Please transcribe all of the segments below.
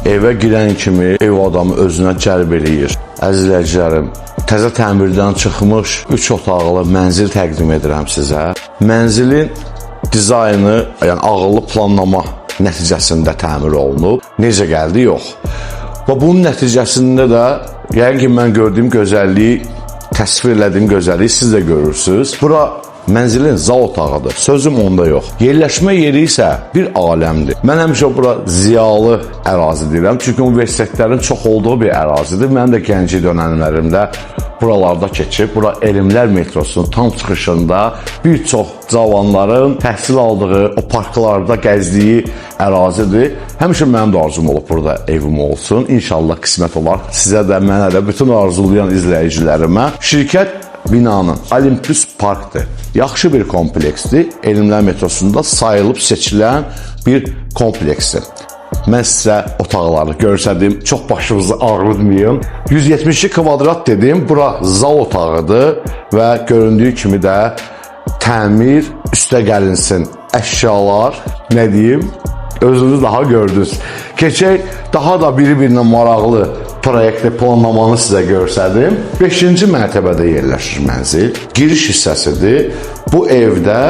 evə girən kimi ev adamı özünə cəlb eləyir. Əziz izləyicilərim, təzə təmirdən çıxmış 3 otaqlı mənzil təqdim edirəm sizə. Mənzilin dizaynı, yəni ağıllı planlama nəticəsində təmir olunub. Necə gəldi? Yox. Və bunun nəticəsində də yəqin ki, mən gördüyüm gözəlliyi, təsvir elədiyim gözəlliyi siz də görürsünüz. Bura mənzilin zal otağıdır. Sözüm onda yox. Yerləşmə yeri isə bir aləmdir. Mən həmişə bura ziyalı ərazi deyirəm. Çünki universitetlərin çox olduğu bir ərazidir. Mən də gənci dönəmlərimdə buralarda keçib, bura Elmlər metrosunun tam çıxışında bir çox cavanların təhsil aldığı, o parklarda gəzdiyi ərazidir. Həmişə mənim də arzum olub burada evim olsun. İnşallah qismət olar. Sizə də, mənə də, bütün arzulayan izləyicilərimə. Şirkət binanın Olympus Parkdır. Yaxşı bir kompleksdir. Elmlər metrosunda sayılıb seçilən bir kompleksdir. Mən sizə otaqları görsədim, çox başınızı ağrıtmayın. 172 kvadrat dedim, bura zal otağıdır və göründüyü kimi də təmir üstə gəlinsin. Əşyalar, nə deyim, özünüz daha gördünüz. Keçək, daha da biri-birinə maraqlı proyektli planlamanı sizə görsədim. 5-ci mərtəbədə yerləşir mənzil. Giriş hissəsidir. Bu evdə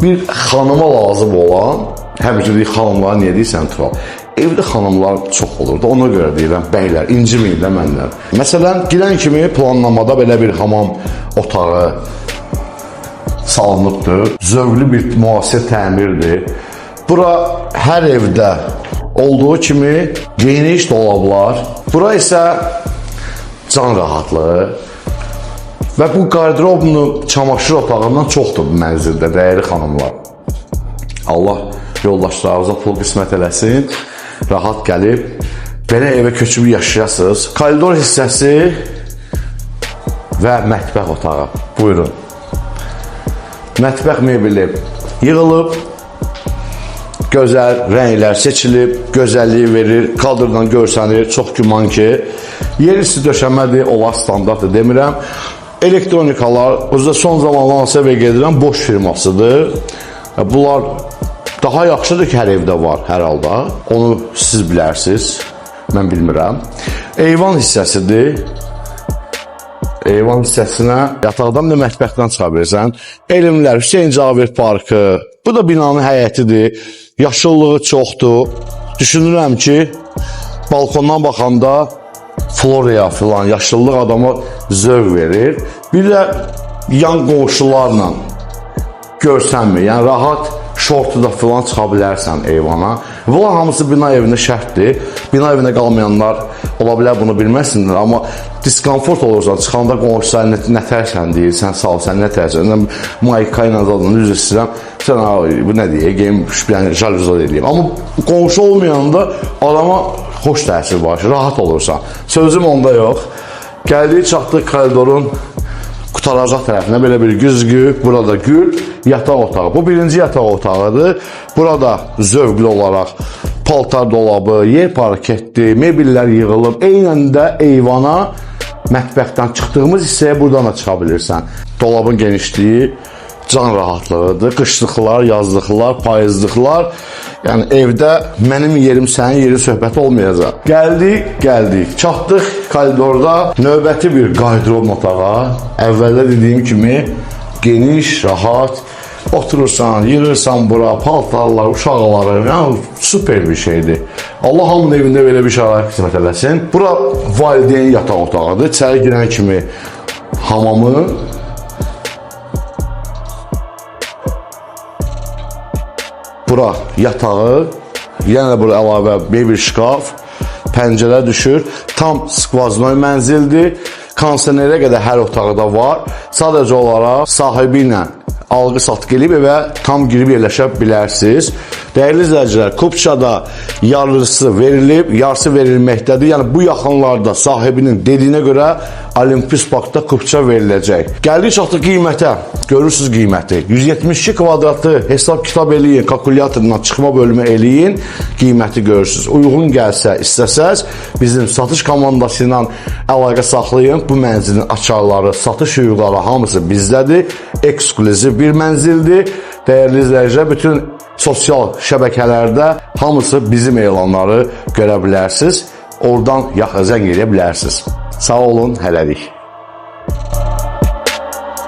bir xanıma lazım olan, həmişə deyik, xanımlara niyə deyirsən, Tural? Evdə xanımlar çox olurdu. Ona görə deyirəm, bəylər, inciməyin də məndən. Məsələn, girən kimi planlamada belə bir hamam otağı salınıbdır. Zövqlü bir müasir təmirdir. Bura hər evdə olduğu kimi geniş dolablar. Bura isə can rahatlığı və bu qarderoblu çamaşır otağından çoxdur bu mənzildə, dəyərli xanımlar. Allah yoldaşlarınıza pul qismət eləsin, rahat gəlib, belə evə köçüb yaşayasınız. Koridor hissəsi və mətbəx otağı. Buyurun. Mətbəx mebeli yığılıb, gözəl rənglər seçilib, gözəlliyi verir, kadrdan görsənir, çox güman ki, yerisi döşəmədir, olar standartdır demirəm. Elektronikalar, özdə son zamanlar və gedirəm, Bosch firmasıdır. Bunlar daha yaxşıdır ki, hər evdə var, hər halda. Onu siz bilərsiniz, mən bilmirəm. Eyvan hissəsidir. Eyvan hissəsinə yataqdan da mətbəxdən çıxa bilirsən. Elmlər, Hüseyin Cavir Parkı. Bu da binanın həyətidir. Yaşıllığı çoxdur. Düşünürəm ki, balkondan baxanda floraya filan, yaşıllıq adama zövq verir. Bir də yan qonşularla görsənmir. Yəni, rahat şortuda filan çıxa bilərsən eyvana. Bunlar hamısı bina evində şərtdir. Bina evində qalmayanlar ola bilər bunu bilməsinlər, amma diskomfort olursan, çıxanda qonşular nətərsən deyir, sən sağ ol, sən nətərsən. Mayka ilə zadını üzr istəyirəm, sən bu nə deyək, geyim, jalüzad edeyim. Amma qonşu olmayanda adama xoş təsir var, rahat olursan. Sözüm onda yox. Gəldik, çatdıq koridorun qutaracaq tərəfinə belə bir güzgü, burada gül, yataq otağı. Bu birinci yataq otağıdır. Burada zövqlü olaraq paltar dolabı, yer parketdir, mebellər yığılıb. Eynən də eyvana, mətbəxdən çıxdığımız hissəyə buradan da çıxa bilirsən. Dolabın genişliyi can rahatlığıdır. Qışlıqlar, yazlıqlar, payızlıqlar. Yəni evdə mənim yerim, sənin yerin söhbəti olmayacaq. Gəldik. Çatdıq koridorda növbəti bir qarderob otağa. Əvvəldə dediyim kimi geniş, rahat. Oturursan, yığırsan bura, paltarlar, uşaqları, yəni super bir şeydir. Allah hamının evində belə bir şərait qismət eləsin. Bura valideyn yataq otağıdır. İçəri girən kimi hamamı. Bura yatağı, yenə bura əlavə bir şkaf, pəncərə düşür. Tam skvaznoy mənzildir. Kondisionerə qədər hər otaqda var. Sadəcə olaraq sahibi ilə alqı-satqı eləyib evə tam girib yerləşə bilərsiniz. Dəyərli izləyicilər, Kupçada yarısı verilib, yarısı verilməkdədir. Yəni bu yaxınlarda sahibinin dediyinə görə Olympus Parkda Kupça veriləcək. Gəldik çatdıq qiymətə. Görürsünüz qiyməti. 172 kvadratı hesab kitab eləyin, kalkulyatordan çıxma bölümü eləyin, qiyməti görürsünüz. Uyğun gəlsə, istəsəz bizim satış komandası ilə əlaqə saxlayın. Bu mənzilin açarları, satış hüquqları hamısı bizdədir. Eksklüziv bir mənzildir. Dəyərli izləyicilər, bütün sosial şəbəkələrdə hamısı bizim elanları görə bilərsiniz. Oradan zəng edə bilərsiniz. Sağ olun, hələlik.